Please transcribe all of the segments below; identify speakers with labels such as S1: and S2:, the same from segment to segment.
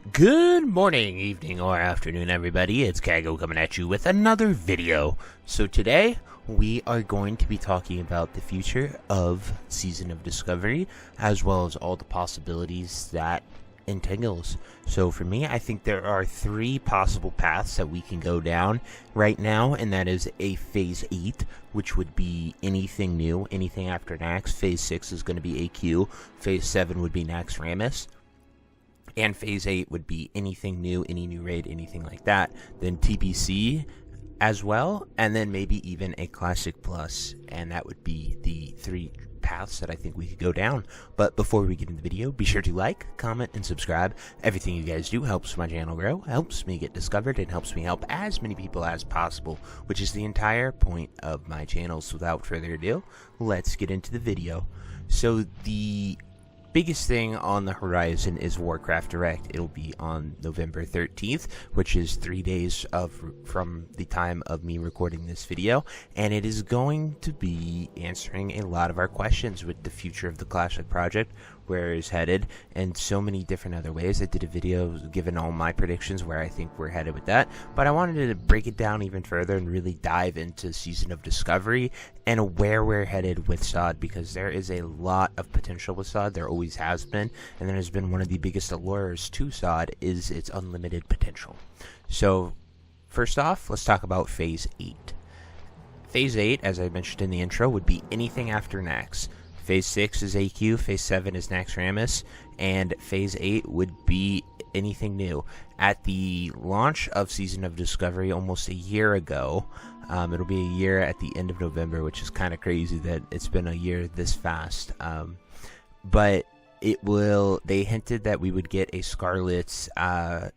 S1: Good morning, evening, or afternoon, everybody. It's Kaghoe coming at you with another video. So today, we are going to be talking about the future of Season of Discovery, as well as all the possibilities that entangles. So for me, I think there are three possible paths that we can go down right now, and that is a Phase 8, which would be anything new, anything after Nax. Phase 6 is going to be AQ. Phase 7 would be Nax Rammus. And Phase 8 would be anything new, any new raid, anything like that. Then TBC as well, and then maybe even a Classic Plus. And that would be the three paths that I think we could go down. But before we get into the video, be sure to like, comment, and subscribe. Everything you guys do helps my channel grow, helps me get discovered, and helps me help as many people as possible, which is the entire point of my channel. So without further ado, let's get into the video. So the biggest thing on the horizon is Warcraft Direct. It'll be on November 13th, which is 3 days from the time of me recording this video, and it is going to be answering a lot of our questions with the future of the Classic project, where it's headed, and so many different other ways. I did a video giving all my predictions where I think we're headed with that, but I wanted to break it down even further and really dive into Season of Discovery and where we're headed with SoD, because there is a lot of potential with SoD. There always has been, and there has been one of the biggest allures to SoD is its unlimited potential. So first off, let's talk about Phase 8. Phase 8, as I mentioned in the intro, would be anything after Nax. Phase 6 is AQ, Phase 7 is Nax Rammus, and Phase 8 would be anything new. At the launch of Season of Discovery almost a year ago, it'll be a year at the end of November, which is kind of crazy that it's been a year this fast. But they hinted that we would get a Scarlet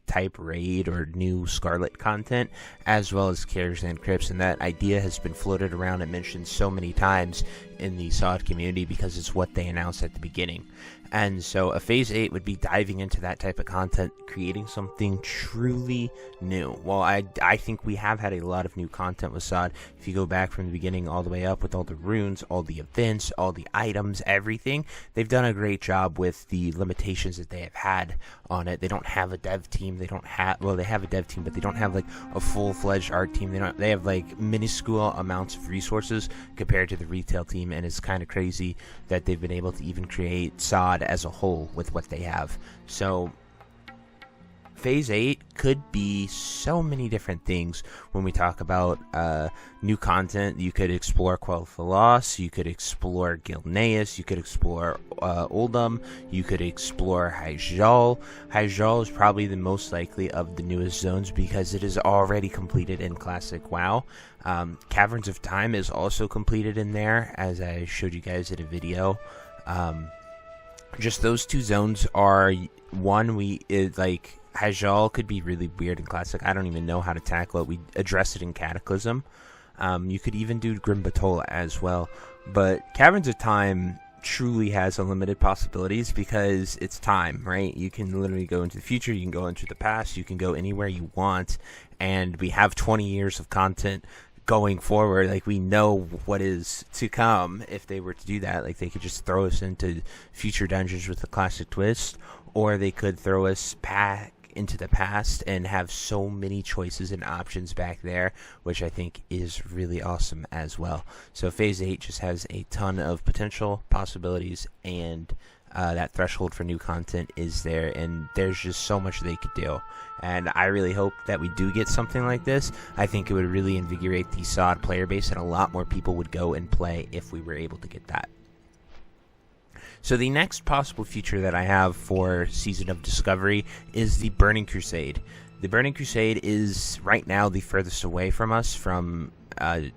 S1: type raid or new Scarlet content, as well as Cares and Crypts, and that idea has been floated around and mentioned so many times in the SoD community because it's what they announced at the beginning. And so a Phase 8 would be diving into that type of content, creating something truly new. Well, I think we have had a lot of new content with SoD. If you go back from the beginning all the way up with all the runes, all the events, all the items, everything, they've done a great job with the limitations that they have had on it. They don't have a dev team. They have a dev team, but they don't have like a full-fledged art team. They have like minuscule amounts of resources compared to the retail team, and it's kind of crazy that they've been able to even create SoD as a whole with what they have. So Phase 8 could be so many different things. When we talk about new content, you could explore Quel'Thalas, you could explore Gilneas, you could explore Uldum, you could explore Hyjal. Hyjal is probably the most likely of the newest zones because it is already completed in Classic WoW. Caverns of Time is also completed in there, as I showed you guys in a video. Just those two zones are one, Hyjal could be really weird in Classic. I don't even know how to tackle it. We addressed it in Cataclysm. You could even do Grim Batola as well. But Caverns of Time truly has unlimited possibilities because it's time, right? You can literally go into the future, you can go into the past, you can go anywhere you want, and we have 20 years of content going forward. Like, we know what is to come if they were to do that. Like, they could just throw us into future dungeons with a Classic twist, or they could throw us back into the past and have so many choices and options back there, which I think is really awesome as well. So Phase 8 just has a ton of potential possibilities, and that threshold for new content is there, and there's just so much they could do. And I really hope that we do get something like this. I think it would really invigorate the SoD player base, and a lot more people would go and play if we were able to get that. So the next possible future that I have for Season of Discovery is the Burning Crusade. The Burning Crusade is right now the furthest away from us from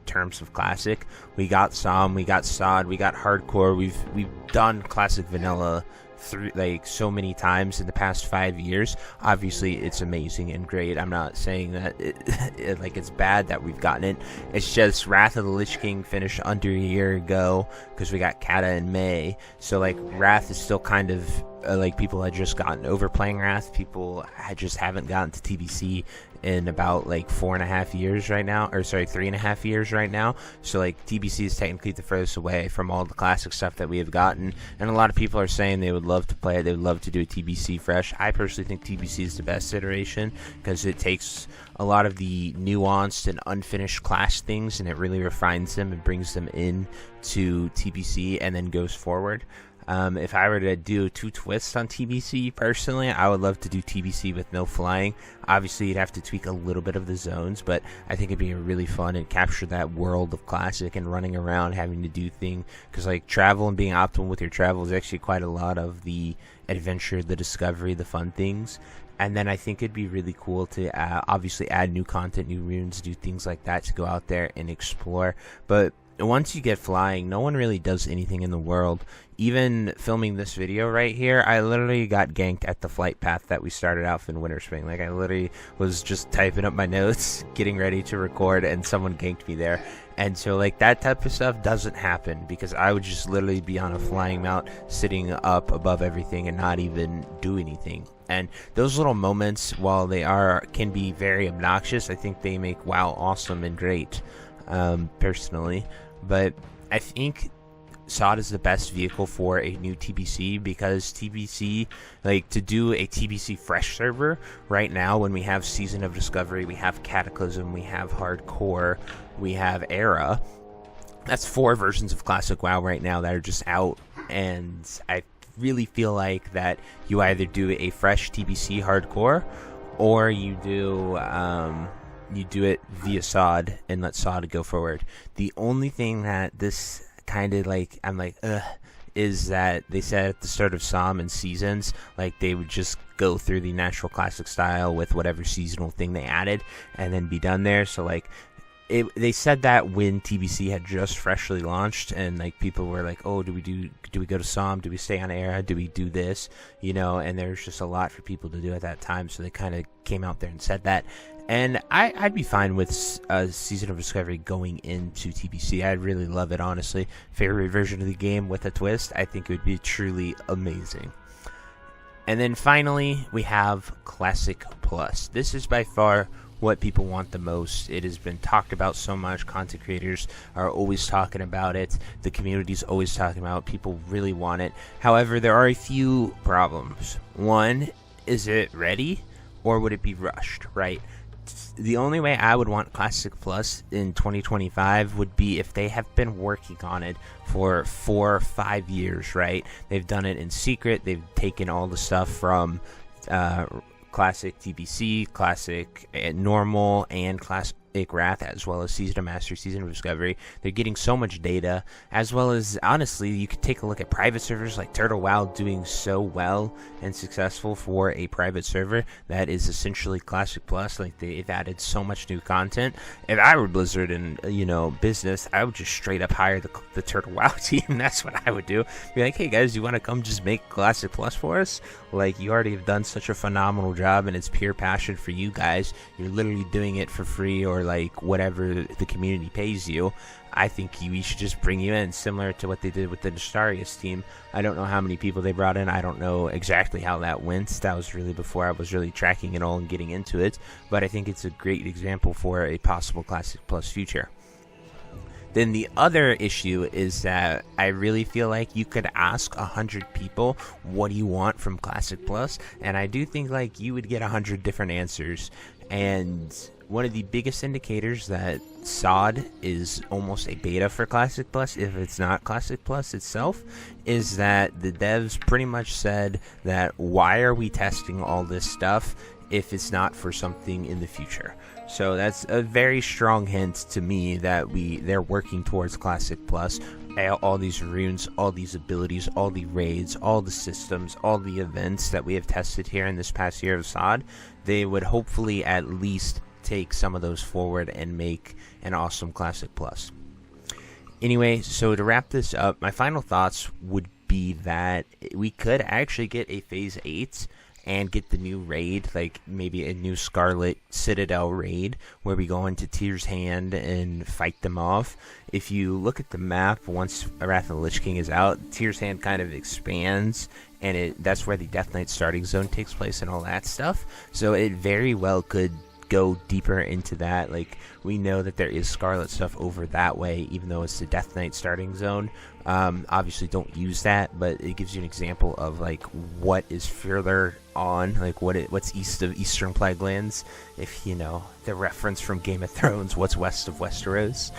S1: terms of Classic. We got SOM, we got SoD, we got Hardcore. We've done Classic Vanilla through like so many times in the past 5 years. Obviously, it's amazing and great. I'm not saying that it's bad that we've gotten it. It's just Wrath of the Lich King finished under a year ago because we got Kata in May. So like Wrath is still kind of like people had just gotten over playing Wrath. People just haven't gotten to TBC in about like 4.5 years right now, or sorry, 3.5 years right now. So like TBC is technically the furthest away from all the classic stuff that we have gotten, and a lot of people are saying they would love to play it. They would love to do a TBC fresh. I personally think TBC is the best iteration because it takes a lot of the nuanced and unfinished class things and it really refines them and brings them in to TBC and then goes forward. If I were to do 2 twists on TBC, personally, I would love to do TBC with no flying. Obviously, you'd have to tweak a little bit of the zones, but I think it'd be really fun and capture that world of Classic and running around, having to do things. Because, like, travel and being optimal with your travel is actually quite a lot of the adventure, the discovery, the fun things. And then I think it'd be really cool to obviously add new content, new runes, do things like that to go out there and explore. But once you get flying, no one really does anything in the world. Even filming this video right here, I literally got ganked at the flight path that we started out in Winter Spring. Like, I literally was just typing up my notes, getting ready to record, and someone ganked me there. And so, like, that type of stuff doesn't happen because I would just literally be on a flying mount, sitting up above everything and not even do anything. And those little moments, while they can be very obnoxious, I think they make WoW awesome and great, personally. But I think SoD is the best vehicle for a new TBC because TBC, like, to do a TBC fresh server right now when we have Season of Discovery, we have Cataclysm, we have Hardcore, we have Era. That's 4 versions of Classic WoW right now that are just out, and I really feel like that you either do a fresh TBC Hardcore or you do it via SoD and let SoD go forward. The only thing that this kind of like, I'm like, is that they said at the start of SOM and seasons, like, they would just go through the natural classic style with whatever seasonal thing they added and then be done there. So, like, they said that when TBC had just freshly launched, and like people were like, "Oh, do we go to SOM? Do we stay on Era? Do we do this?" You know, and there's just a lot for people to do at that time, so they kind of came out there and said that. And I'd be fine with Season of Discovery going into TBC. I'd really love it, honestly. Favorite version of the game with a twist. I think it would be truly amazing. And then finally, we have Classic Plus. This is by far what people want the most. It has been talked about so much. Content creators are always talking about it. The community's always talking about it. People really want it. However, there are a few problems. One, is it ready or would it be rushed, right? The only way I would want Classic Plus in 2025 would be if they have been working on it for 4 or 5 years, right? They've done it in secret. They've taken all the stuff from Classic TBC, Classic Normal, and Classic Wrath, as well as Season of Mastery, Season of Discovery. They're getting so much data, as well as, honestly, you could take a look at private servers like Turtle WoW doing so well and successful for a private server that is essentially Classic Plus. Like, they've added so much new content. If I were Blizzard and, business, I would just straight up hire the Turtle WoW team. That's what I would do. Be like, hey guys, you want to come just make Classic Plus for us? Like, you already have done such a phenomenal job, and it's pure passion for you guys. You're literally doing it for free, or like whatever the community pays you. I think we should just bring you in, similar to what they did with the Nestarius team. I don't know how many people they brought in. I don't know exactly how that went. That was really before I was really tracking it all and getting into it. But I think it's a great example for a possible Classic Plus future. Then the other issue is that I really feel like you could ask 100 people, what do you want from Classic Plus? And I do think like you would get 100 different answers. And one of the biggest indicators that SoD is almost a beta for Classic Plus, if it's not Classic Plus itself, is that the devs pretty much said that why are we testing all this stuff if it's not for something in the future? So that's a very strong hint to me that they're working towards Classic Plus. All these runes, all these abilities, all the raids, all the systems, all the events that we have tested here in this past year of SoD, they would hopefully at least take some of those forward and make an awesome Classic Plus. Anyway, so to wrap this up, my final thoughts would be that we could actually get a Phase 8 and get the new raid, like maybe a new Scarlet Citadel raid, where we go into Tyr's Hand and fight them off. If you look at the map, once Wrath of the Lich King is out, Tyr's Hand kind of expands, and that's where the Death Knight starting zone takes place and all that stuff. So it very well could go deeper into that. Like, we know that there is Scarlet stuff over that way, even though it's the Death Knight starting zone. Obviously don't use that, but it gives you an example of like what is further on, like what's east of Eastern Plaguelands, if you know the reference from Game of Thrones, what's west of Westeros.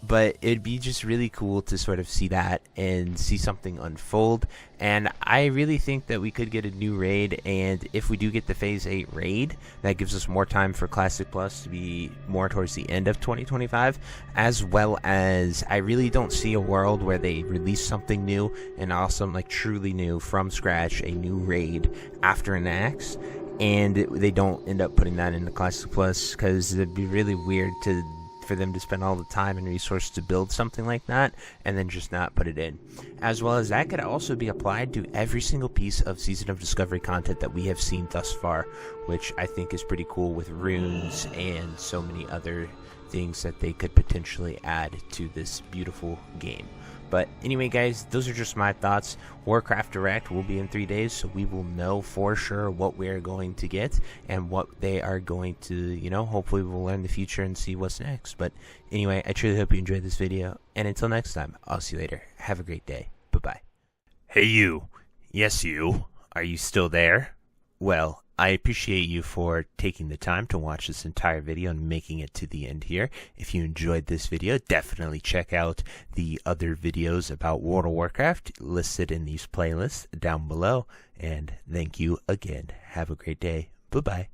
S1: But it'd be just really cool to sort of see that and see something unfold. And I really think that we could get a new raid, and if we do get the Phase 8 raid, that gives us more time for Classic Plus to be more towards the end of 2025, as well as I really don't see a world where they release something new and awesome, like truly new, from scratch, a new raid after an axe, and they don't end up putting that in the Classic Plus, because it'd be really weird for them to spend all the time and resource to build something like that and then just not put it in. As well as that could also be applied to every single piece of Season of Discovery content that we have seen thus far, which I think is pretty cool, with runes and so many other things that they could potentially add to this beautiful game. But anyway, guys, those are just my thoughts. Warcraft Direct will be in 3 days, so we will know for sure what we're going to get and what they are going to, you know, hopefully we'll learn the future and see what's next. But anyway, I truly hope you enjoyed this video, and until next time, I'll see you later. Have a great day. Bye-bye. Hey, you. Yes, you. Are you still there? Well, I appreciate you for taking the time to watch this entire video and making it to the end here. If you enjoyed this video, definitely check out the other videos about World of Warcraft listed in these playlists down below. And thank you again. Have a great day. Bye-bye.